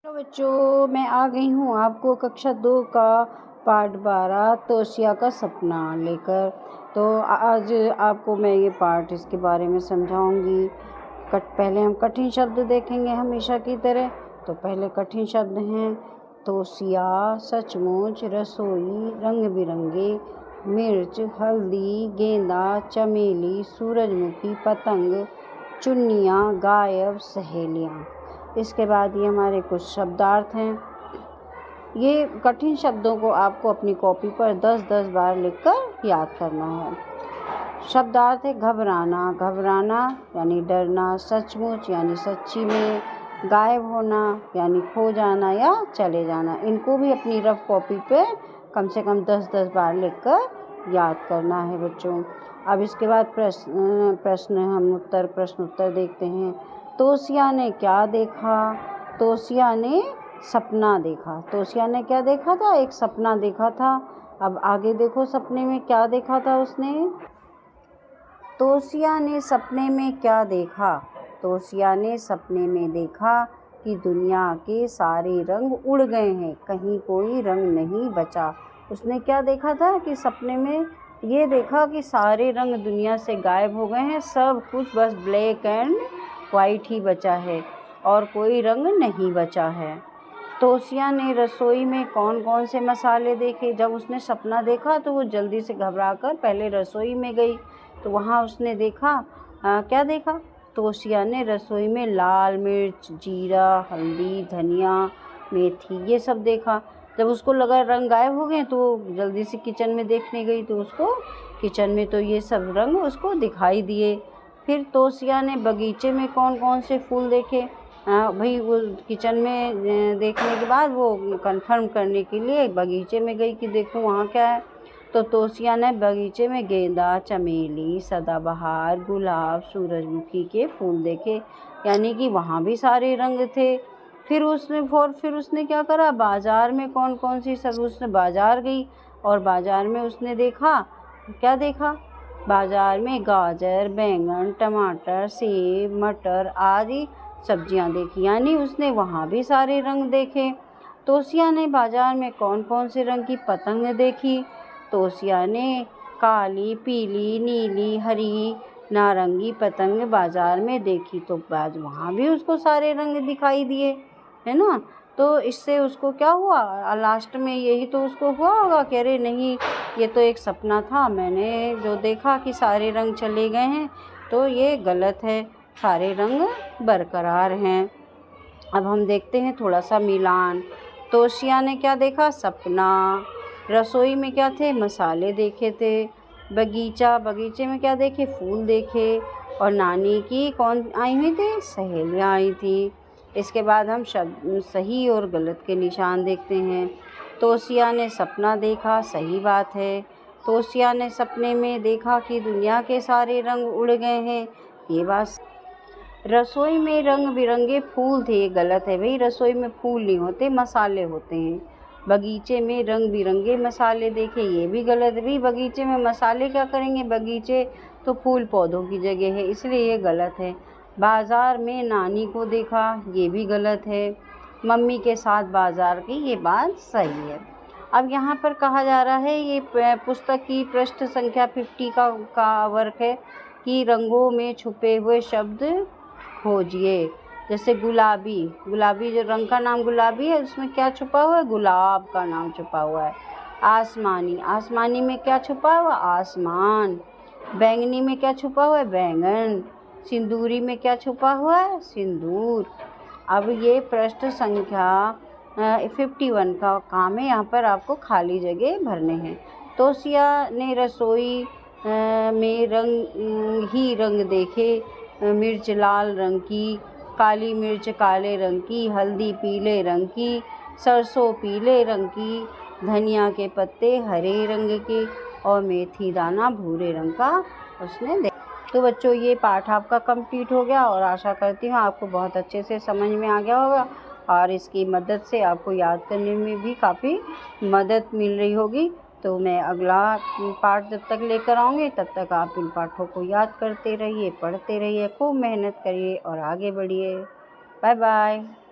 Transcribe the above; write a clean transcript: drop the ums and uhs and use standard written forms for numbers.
तो बच्चों, मैं आ गई हूँ आपको कक्षा 2 का पाठ 12 तोशिया का सपना लेकर। तो आज आपको मैं ये पाठ इसके बारे में समझाऊंगी। पहले हम कठिन शब्द देखेंगे हमेशा की तरह। तो पहले कठिन शब्द हैं तोशिया, सचमुच, रसोई, रंग बिरंगे, मिर्च, हल्दी, गेंदा, चमेली, सूरजमुखी, पतंग, चुन्नियाँ, गायब, सहेलियाँ। इसके बाद ये हमारे कुछ शब्दार्थ हैं। ये कठिन शब्दों को आपको अपनी कॉपी पर 10-10 बार लिखकर याद करना है। शब्दार्थ है घबराना, घबराना यानी डरना, सचमुच यानी सच्ची में, गायब होना यानी खो जाना या चले जाना। इनको भी अपनी रफ कॉपी पे कम से कम 10-10 बार लिखकर याद करना है बच्चों। अब इसके बाद प्रश्न उत्तर देखते हैं। तोशिया ने क्या देखा? तोशिया ने सपना देखा। तोशिया ने क्या देखा था? एक सपना देखा था। अब आगे देखो, सपने में क्या देखा था उसने? तोशिया ने सपने में क्या देखा? तोशिया ने सपने में देखा कि दुनिया के सारे रंग उड़ गए हैं, कहीं कोई रंग नहीं बचा। उसने क्या देखा था कि सपने में ये देखा कि सारे रंग दुनिया से गायब हो गए हैं, सब कुछ बस ब्लैक एंड वाइट ही बचा है और कोई रंग नहीं बचा है। तोशिया ने रसोई में कौन कौन से मसाले देखे? जब उसने सपना देखा तो वो जल्दी से घबराकर पहले रसोई में गई। तो वहाँ उसने देखा क्या देखा? तोशिया ने रसोई में लाल मिर्च, जीरा, हल्दी, धनिया, मेथी ये सब देखा। जब उसको लगा रंग गायब हो गए तो वो जल्दी से किचन में देखने गई, तो उसको किचन में तो ये सब रंग उसको दिखाई दिए। फिर तोशिया ने बगीचे में कौन कौन से फूल देखे? भाई वो किचन में देखने के बाद वो कंफर्म करने के लिए बगीचे में गई कि देखो वहाँ क्या है। तो तोशिया ने बगीचे में गेंदा, चमेली, सदाबहार, गुलाब, सूरजमुखी के फूल देखे, यानी कि वहाँ भी सारे रंग थे। फिर उसने क्या करा? बाज़ार में कौन कौन सी सब उसने बाज़ार गई और बाज़ार में उसने देखा, क्या देखा? बाज़ार में गाजर, बैंगन, टमाटर, सेब, मटर आदि सब्जियां देखी, यानी उसने वहाँ भी सारे रंग देखे। तोशिया ने बाज़ार में कौन कौन से रंग की पतंग देखी? तोशिया ने काली, पीली, नीली, हरी, नारंगी पतंग बाज़ार में देखी, तो वहाँ भी उसको सारे रंग दिखाई दिए, है ना। तो इससे उसको क्या हुआ? लास्ट में यही तो उसको हुआ होगा कि अरे नहीं, ये तो एक सपना था, मैंने जो देखा कि सारे रंग चले गए हैं, तो ये गलत है, सारे रंग बरकरार हैं। अब हम देखते हैं थोड़ा सा मिलान। तोशिया ने क्या देखा? सपना। रसोई में क्या थे? मसाले देखे थे। बगीचे में क्या देखे? फूल देखे। और नानी की कौन आई हुई थी? सहेलियाँ आई थी। इसके बाद हम शब्द सही और गलत के निशान देखते हैं। तोशिया ने सपना देखा, सही बात है। तोशिया ने सपने में देखा कि दुनिया के सारे रंग उड़ गए हैं, ये बात। रसोई में रंग बिरंगे फूल थे, ये गलत है भाई, रसोई में फूल नहीं होते, मसाले होते हैं। बगीचे में रंग बिरंगे मसाले देखे, ये भी गलत है भाई, बगीचे में मसाले क्या करेंगे, बगीचे तो फूल पौधों की जगह है, इसलिए ये गलत है। बाज़ार में नानी को देखा, ये भी गलत है। मम्मी के साथ बाज़ार की, ये बात सही है। अब यहाँ पर कहा जा रहा है, ये पुस्तक की पृष्ठ संख्या 50 का वर्क है कि रंगों में छुपे हुए शब्द खोजिए। जैसे गुलाबी जो रंग का नाम गुलाबी है, उसमें क्या छुपा हुआ है? गुलाब का नाम छुपा हुआ है। आसमानी में क्या छुपा हुआ? आसमान। बैंगनी में क्या छुपा हुआ है? बैंगन। सिंदूरी में क्या छुपा हुआ है? सिंदूर। अब ये पृष्ठ संख्या 51 का काम है, यहाँ पर आपको खाली जगह भरने हैं। तोशिया ने रसोई में रंग देखे, मिर्च लाल रंग की, काली मिर्च काले रंग की, हल्दी पीले रंग की, सरसों पीले रंग की, धनिया के पत्ते हरे रंग के और मेथी दाना भूरे रंग का उसने देखा। तो बच्चों, ये पाठ आपका कंप्लीट हो गया और आशा करती हूँ आपको बहुत अच्छे से समझ में आ गया होगा और इसकी मदद से आपको याद करने में भी काफ़ी मदद मिल रही होगी। तो मैं अगला पाठ जब तक लेकर आऊँगी तब तक आप इन पाठों को याद करते रहिए, पढ़ते रहिए, खूब मेहनत करिए और आगे बढ़िए। Bye bye.